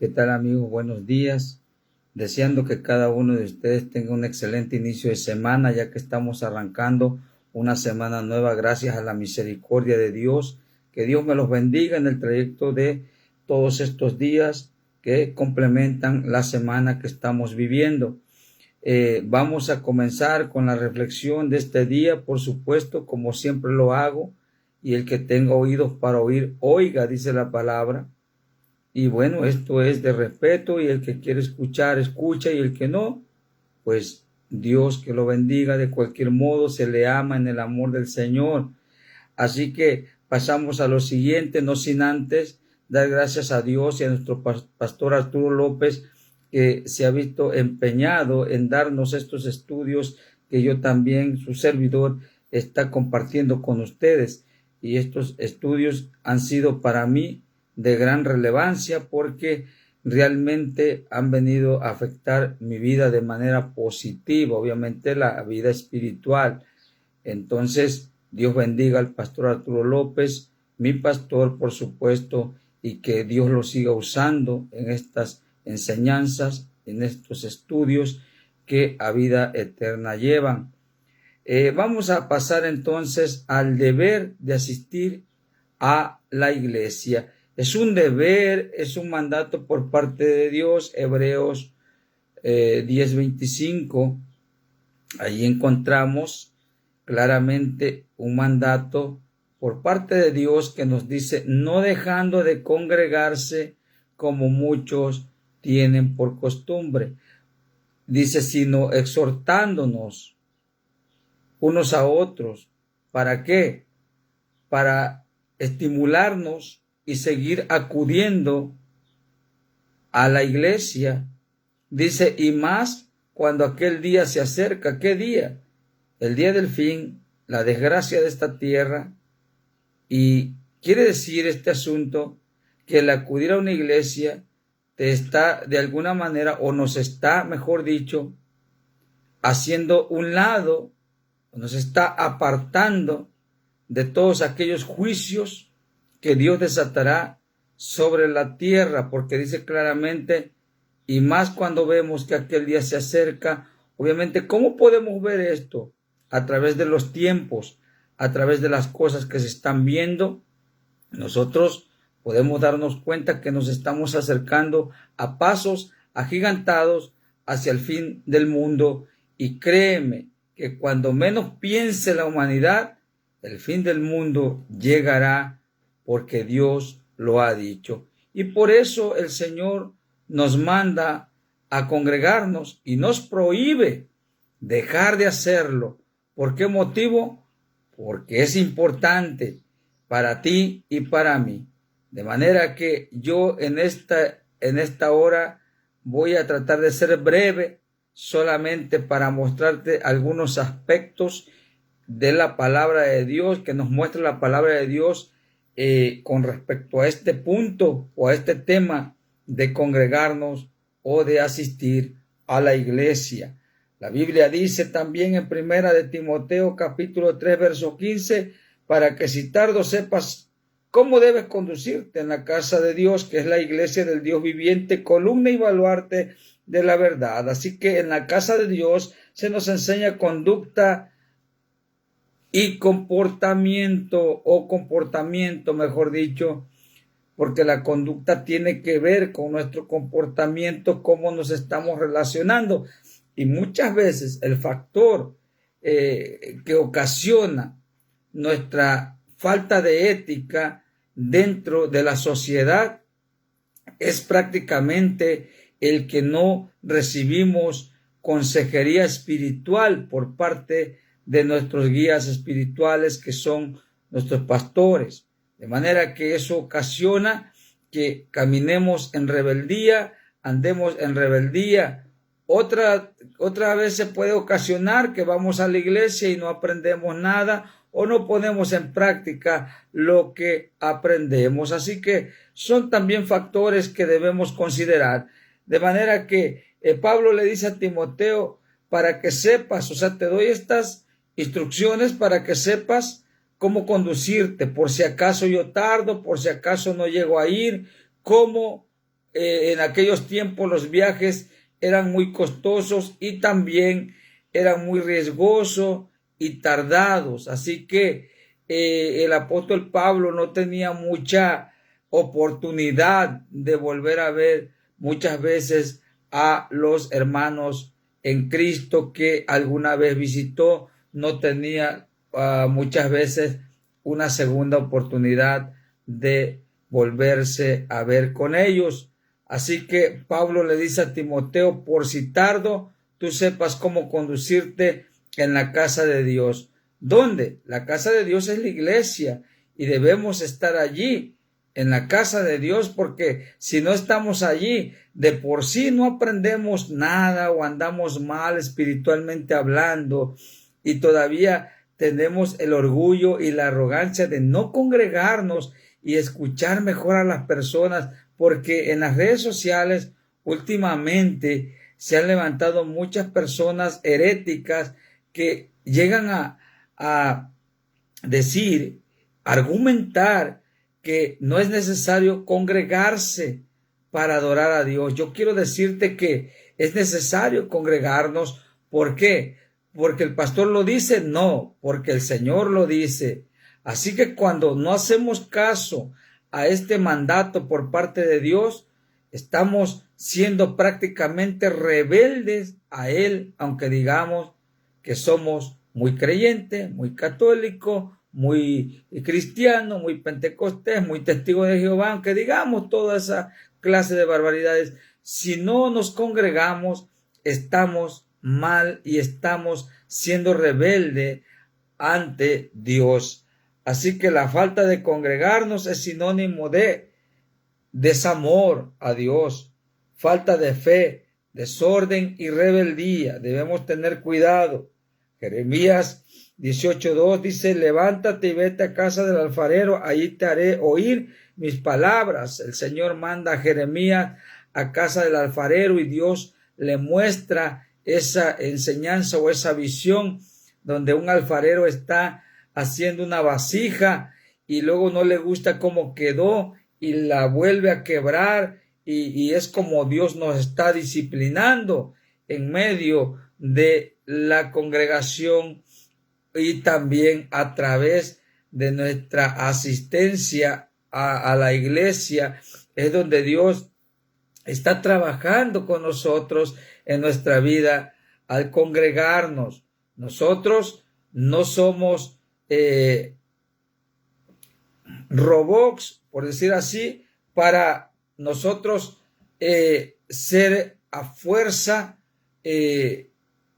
¿Qué tal, amigos? Buenos días. Deseando que cada uno de ustedes tenga un excelente inicio de semana, ya que estamos arrancando una semana nueva gracias a la misericordia de Dios. Que Dios me los bendiga en el trayecto de todos estos días que complementan la semana que estamos viviendo. Vamos a comenzar con la reflexión de este día, por supuesto, como siempre lo hago. Y el que tenga oídos para oír, oiga, dice la palabra. Y bueno, esto es de respeto, y el que quiere escuchar, escucha, y el que no, pues Dios que lo bendiga. De cualquier modo, se le ama en el amor del Señor. Así que pasamos a lo siguiente, no sin antes dar gracias a Dios y a nuestro pastor Arturo López, que se ha visto empeñado en darnos estos estudios que yo también, su servidor, está compartiendo con ustedes. Y estos estudios han sido para mí de gran relevancia, porque realmente han venido a afectar mi vida de manera positiva, obviamente la vida espiritual. Entonces, Dios bendiga al pastor Arturo López, mi pastor, por supuesto, y que Dios lo siga usando en estas enseñanzas, en estos estudios que a vida eterna llevan. Vamos a pasar entonces al deber de asistir a la iglesia. Es un deber, es un mandato por parte de Dios. Hebreos 10:25, ahí encontramos claramente un mandato por parte de Dios que nos dice: no dejando de congregarse como muchos tienen por costumbre. Dice, sino exhortándonos unos a otros. ¿Para qué? Para estimularnos y seguir acudiendo a la iglesia. Dice, y más cuando aquel día se acerca. ¿Qué día? El día del fin, la desgracia de esta tierra. Y quiere decir este asunto que el acudir a una iglesia te está de alguna manera, o nos está, mejor dicho, haciendo un lado, nos está apartando de todos aquellos juicios que Dios desatará sobre la tierra, porque dice claramente, y más cuando vemos que aquel día se acerca. Obviamente, ¿cómo podemos ver esto? A través de los tiempos, a través de las cosas que se están viendo. Nosotros podemos darnos cuenta que nos estamos acercando a pasos agigantados hacia el fin del mundo, y créeme que cuando menos piense la humanidad, el fin del mundo llegará, porque Dios lo ha dicho. Y por eso el Señor nos manda a congregarnos y nos prohíbe dejar de hacerlo. ¿Por qué motivo? Porque es importante para ti y para mí. De manera que yo en esta hora voy a tratar de ser breve, solamente para mostrarte algunos aspectos de la palabra de Dios, que nos muestra la palabra de Dios con respecto a este punto o a este tema de congregarnos o de asistir a la iglesia. La Biblia dice también en Primera de Timoteo capítulo 3 verso 15, para que si tardo sepas cómo debes conducirte en la casa de Dios, que es la iglesia del Dios viviente, columna y baluarte de la verdad. Así que en la casa de Dios se nos enseña conducta y comportamiento, mejor dicho, porque la conducta tiene que ver con nuestro comportamiento, cómo nos estamos relacionando. Y muchas veces el factor que ocasiona nuestra falta de ética dentro de la sociedad es prácticamente el que no recibimos consejería espiritual por parte de nuestros guías espirituales, que son nuestros pastores. De manera que eso ocasiona que caminemos en rebeldía, andemos en rebeldía. Otra vez se puede ocasionar que vamos a la iglesia y no aprendemos nada, o no ponemos en práctica lo que aprendemos. Así que son también factores que debemos considerar. De manera que Pablo le dice a Timoteo, para que sepas, o sea, te doy estas instrucciones para que sepas cómo conducirte, por si acaso yo tardo, por si acaso no llego a ir, cómo en aquellos tiempos los viajes eran muy costosos y también eran muy riesgosos y tardados. Así que el apóstol Pablo no tenía mucha oportunidad de volver a ver muchas veces a los hermanos en Cristo que alguna vez visitó. No tenía muchas veces una segunda oportunidad de volverse a ver con ellos. Así que Pablo le dice a Timoteo, por si tardo, tú sepas cómo conducirte en la casa de Dios. ¿Dónde? La casa de Dios es la iglesia y debemos estar allí, en la casa de Dios, porque si no estamos allí, de por sí no aprendemos nada o andamos mal espiritualmente hablando y todavía tenemos el orgullo y la arrogancia de no congregarnos y escuchar mejor a las personas, porque en las redes sociales últimamente se han levantado muchas personas heréticas que llegan a decir, argumentar que no es necesario congregarse para adorar a Dios. Yo quiero decirte que es necesario congregarnos. ¿Por qué? ¿Porque el pastor lo dice? No, porque el Señor lo dice. Así que cuando no hacemos caso a este mandato por parte de Dios, estamos siendo prácticamente rebeldes a Él, aunque digamos que somos muy creyentes, muy católicos, muy cristianos, muy pentecostés, muy testigos de Jehová, aunque digamos toda esa clase de barbaridades. Si no nos congregamos, estamos mal y estamos siendo rebeldes ante Dios. Así que la falta de congregarnos es sinónimo de desamor a Dios, falta de fe, desorden y rebeldía. Debemos tener cuidado. Jeremías 18:2 dice, levántate y vete a casa del alfarero, allí te haré oír mis palabras. El Señor manda a Jeremías a casa del alfarero y Dios le muestra esa enseñanza o esa visión donde un alfarero está haciendo una vasija y luego no le gusta cómo quedó y la vuelve a quebrar y es como Dios nos está disciplinando en medio de la congregación y también a través de nuestra asistencia a la iglesia. Es donde Dios está trabajando con nosotros en nuestra vida al congregarnos. Nosotros no somos robots, por decir así, para nosotros ser a fuerza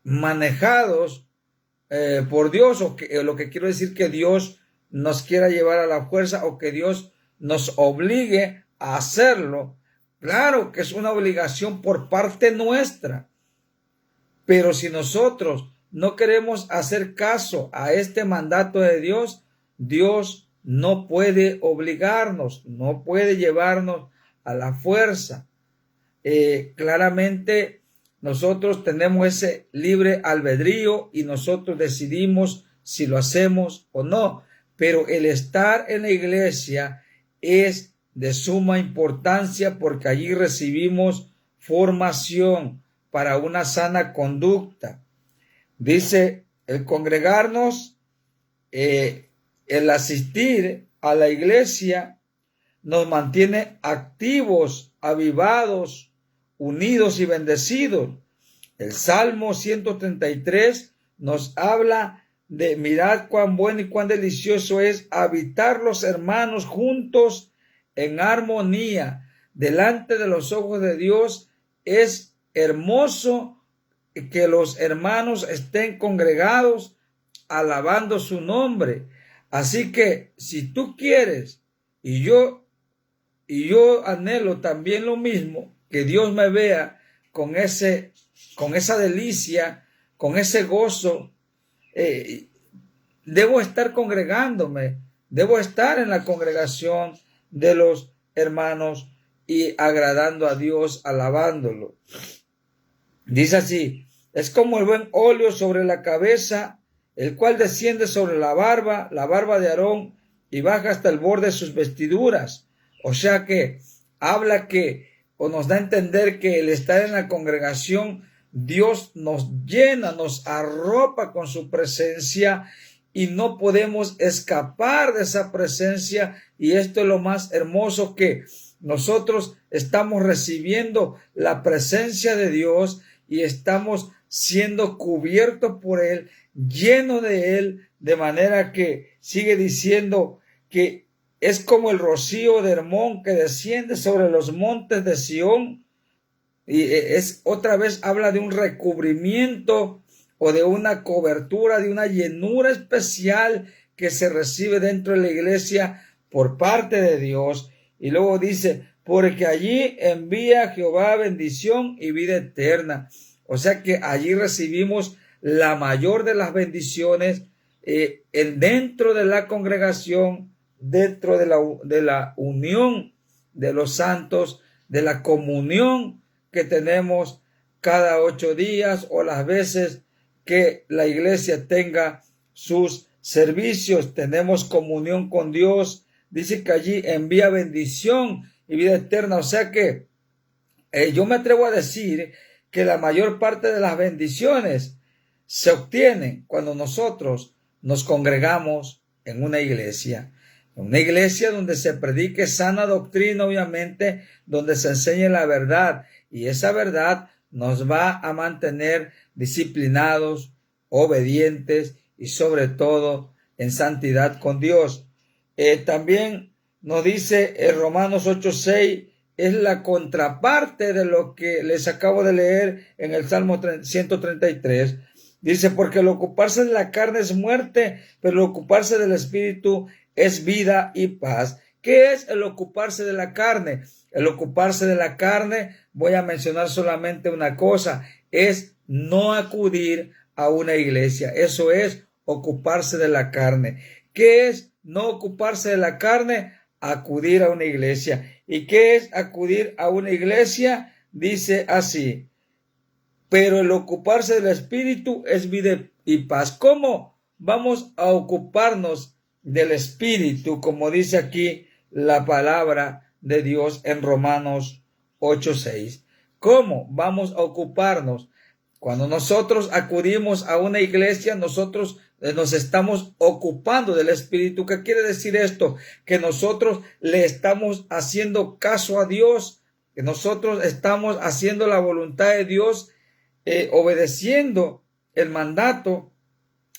manejados por Dios, o lo que quiero decir que Dios nos quiera llevar a la fuerza o que Dios nos obligue a hacerlo. Claro que es una obligación por parte nuestra, pero si nosotros no queremos hacer caso a este mandato de Dios, Dios no puede obligarnos, no puede llevarnos a la fuerza. Claramente nosotros tenemos ese libre albedrío y nosotros decidimos si lo hacemos o no, pero el estar en la iglesia es de suma importancia porque allí recibimos formación para una sana conducta. Dice, el congregarnos, el asistir a la iglesia nos mantiene activos, avivados, unidos y bendecidos. El Salmo 133 nos habla de mirad cuán bueno y cuán delicioso es habitar los hermanos juntos en armonía delante de los ojos de Dios. Es hermoso que los hermanos estén congregados alabando su nombre. Así que si tú quieres y yo anhelo también lo mismo, que Dios me vea con esa delicia, con ese gozo, debo estar congregándome, debo estar en la congregación de los hermanos y agradando a Dios, alabándolo. Dice así, es como el buen óleo sobre la cabeza, el cual desciende sobre la barba de Aarón, y baja hasta el borde de sus vestiduras. O sea que habla que o nos da a entender que el estar en la congregación, Dios nos llena, nos arropa con su presencia y no podemos escapar de esa presencia. Y esto es lo más hermoso, que nosotros estamos recibiendo la presencia de Dios y estamos siendo cubiertos por Él, llenos de Él, de manera que sigue diciendo que es como el rocío de Hermón que desciende sobre los montes de Sión. Y es otra vez habla de un recubrimiento o de una cobertura, de una llenura especial que se recibe dentro de la iglesia por parte de Dios. Y luego dice, porque allí envía Jehová bendición y vida eterna. O sea que allí recibimos la mayor de las bendiciones dentro de la congregación, dentro de la unión de los santos, de la comunión que tenemos cada 8 días o las veces que la iglesia tenga sus servicios. Tenemos comunión con Dios. Dice que allí envía bendición y vida eterna. O sea que yo me atrevo a decir que la mayor parte de las bendiciones se obtienen cuando nosotros nos congregamos en una iglesia donde se predique sana doctrina, obviamente, donde se enseñe la verdad, y esa verdad nos va a mantener disciplinados, obedientes y sobre todo en santidad con Dios. También nos dice en Romanos 8:6, es la contraparte de lo que les acabo de leer en el Salmo 133. Dice, porque el ocuparse de la carne es muerte, pero el ocuparse del Espíritu es vida y paz. ¿Qué es el ocuparse de la carne? El ocuparse de la carne, voy a mencionar solamente una cosa, es no acudir a una iglesia. Eso es ocuparse de la carne. ¿Qué es no ocuparse de la carne? Acudir a una iglesia. ¿Y qué es acudir a una iglesia? Dice así, pero el ocuparse del Espíritu es vida y paz. ¿Cómo vamos a ocuparnos del Espíritu? Como dice aquí la palabra de Dios en Romanos 8:6. ¿Cómo vamos a ocuparnos? Cuando nosotros acudimos a una iglesia, nosotros nos estamos ocupando del Espíritu. ¿Qué quiere decir esto? Que nosotros le estamos haciendo caso a Dios, que nosotros estamos haciendo la voluntad de Dios, obedeciendo el mandato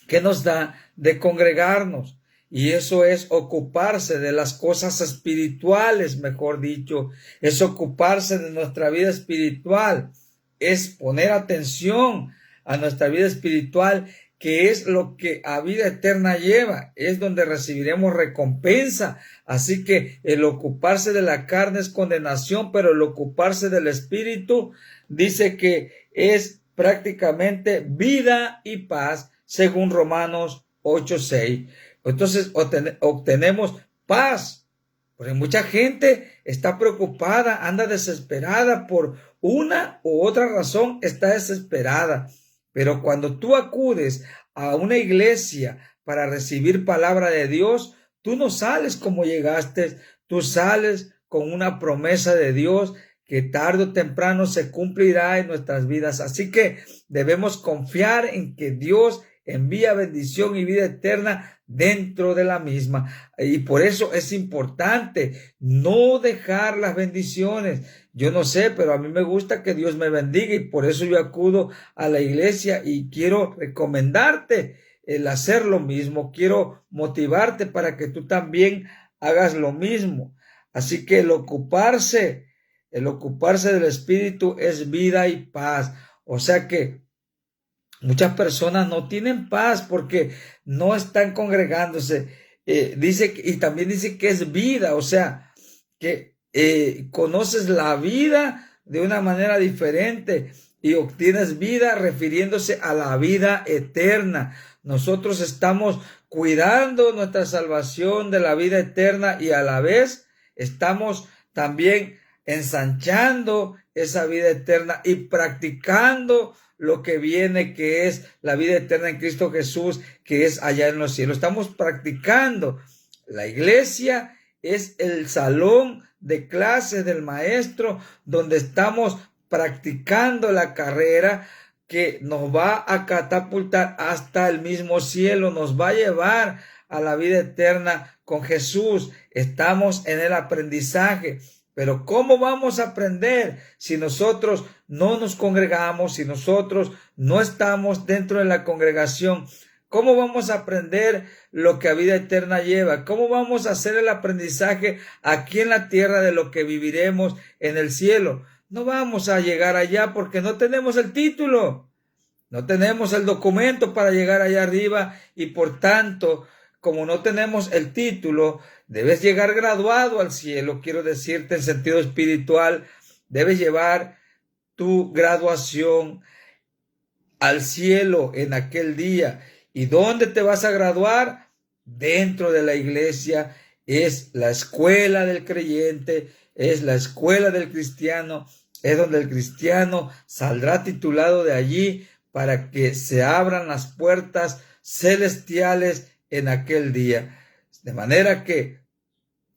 que nos da de congregarnos. Y eso es ocuparse de las cosas espirituales, mejor dicho, es ocuparse de nuestra vida espiritual, es poner atención a nuestra vida espiritual, que es lo que a vida eterna lleva, es donde recibiremos recompensa. Así que el ocuparse de la carne es condenación, pero el ocuparse del Espíritu dice que es prácticamente vida y paz, según Romanos 8:6. Entonces obtenemos paz, porque mucha gente está preocupada, anda desesperada por una u otra razón, está desesperada. Pero cuando tú acudes a una iglesia para recibir palabra de Dios, tú no sales como llegaste, tú sales con una promesa de Dios que tarde o temprano se cumplirá en nuestras vidas. Así que debemos confiar en que Dios envía bendición y vida eterna dentro de la misma. Y por eso es importante no dejar las bendiciones. Yo no sé, pero a mí me gusta que Dios me bendiga y por eso yo acudo a la iglesia y quiero recomendarte el hacer lo mismo. Quiero motivarte para que tú también hagas lo mismo. Así que el ocuparse del Espíritu es vida y paz. O sea que muchas personas no tienen paz porque no están congregándose. Y también dice que es vida, o sea, que conoces la vida de una manera diferente y obtienes vida refiriéndose a la vida eterna. Nosotros estamos cuidando nuestra salvación de la vida eterna y a la vez estamos también ensanchando esa vida eterna y practicando lo que viene, que es la vida eterna en Cristo Jesús, que es allá en los cielos. Estamos practicando. La iglesia es el salón de clases del maestro donde estamos practicando la carrera que nos va a catapultar hasta el mismo cielo, nos va a llevar a la vida eterna con Jesús. Estamos en el aprendizaje. Pero ¿cómo vamos a aprender si nosotros no nos congregamos, si nosotros no estamos dentro de la congregación? ¿Cómo vamos a aprender lo que a vida eterna lleva? ¿Cómo vamos a hacer el aprendizaje aquí en la tierra de lo que viviremos en el cielo? No vamos a llegar allá porque no tenemos el título, no tenemos el documento para llegar allá arriba y por tanto, como no tenemos el título, debes llegar graduado al cielo. Quiero decirte en sentido espiritual, debes llevar tu graduación al cielo en aquel día. ¿Y dónde te vas a graduar? Dentro de la iglesia. Es la escuela del creyente, es la escuela del cristiano, es donde el cristiano saldrá titulado de allí para que se abran las puertas celestiales en aquel día. De manera que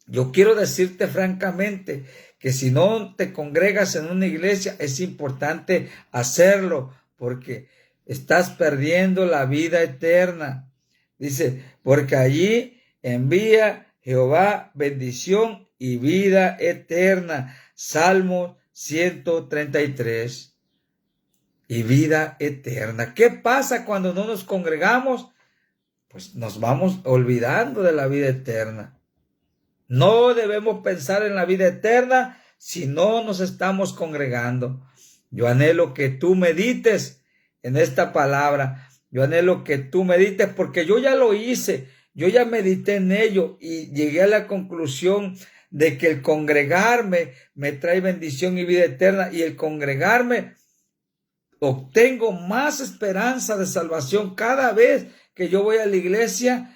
yo quiero decirte francamente que si no te congregas en una iglesia es importante hacerlo porque estás perdiendo la vida eterna. Dice, porque allí envía Jehová bendición y vida eterna. Salmo 133. Y vida eterna. ¿Qué pasa cuando no nos congregamos? Pues nos vamos olvidando de la vida eterna. No debemos pensar en la vida eterna si no nos estamos congregando. Yo anhelo que tú medites en esta palabra. Yo anhelo que tú medites porque yo ya lo hice. Yo ya medité en ello y llegué a la conclusión de que el congregarme me trae bendición y vida eterna, y el congregarme obtengo más esperanza de salvación cada vez que yo voy a la iglesia.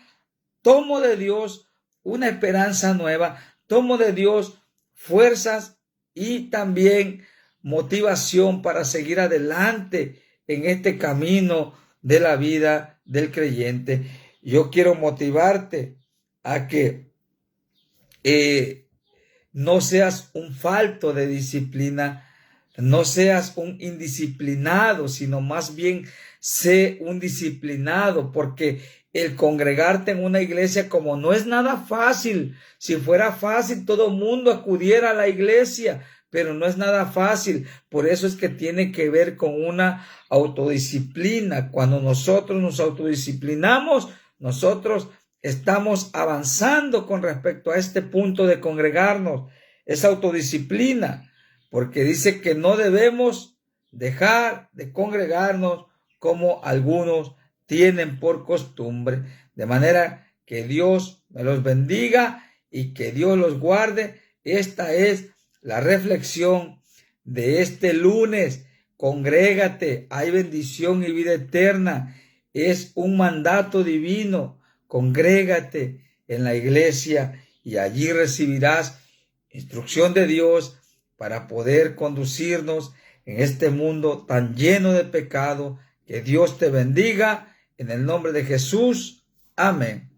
Tomo de Dios una esperanza nueva, tomo de Dios fuerzas y también motivación para seguir adelante en este camino de la vida del creyente. Yo quiero motivarte a que no seas un falto de disciplina, no seas un indisciplinado, sino más bien sé un disciplinado, porque el congregarte en una iglesia como no es nada fácil. Si fuera fácil, todo mundo acudiera a la iglesia, pero no es nada fácil. Por eso es que tiene que ver con una autodisciplina. Cuando nosotros nos autodisciplinamos, nosotros estamos avanzando con respecto a este punto de congregarnos. Es autodisciplina, porque dice que no debemos dejar de congregarnos como algunos tienen por costumbre. De manera que Dios me los bendiga y que Dios los guarde. Esta es la reflexión de este lunes. Congrégate, hay bendición y vida eterna. Es un mandato divino. Congrégate en la iglesia y allí recibirás instrucción de Dios para poder conducirnos en este mundo tan lleno de pecado. Que Dios te bendiga en el nombre de Jesús. Amén.